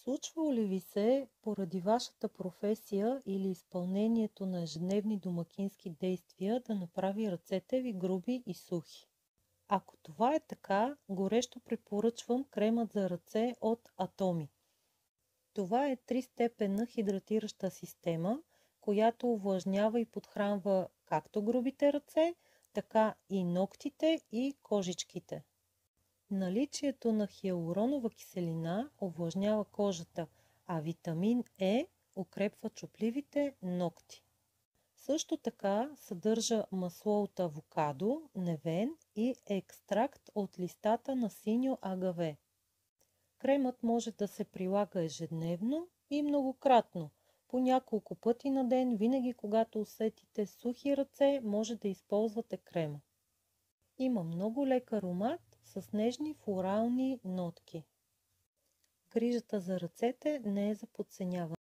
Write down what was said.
Случвало ли ви се поради вашата професия или изпълнението на ежедневни домакински действия да направи ръцете ви груби и сухи? Ако това е така, горещо препоръчвам кремът за ръце от Atomy. Това е тристепенна хидратираща система, която увлажнява и подхранва както грубите ръце, така и ногтите и кожичките. Наличието на хиалуронова киселина увлажнява кожата, а витамин Е укрепва чупливите ногти. Също така съдържа масло от авокадо, невен и екстракт от листата на синьо агаве. Кремът може да се прилага ежедневно и многократно, по няколко пъти на ден, винаги когато усетите сухи ръце, може да използвате крема. Има много лек аромат с нежни флорални нотки. Грижата за ръцете не е за подценяване.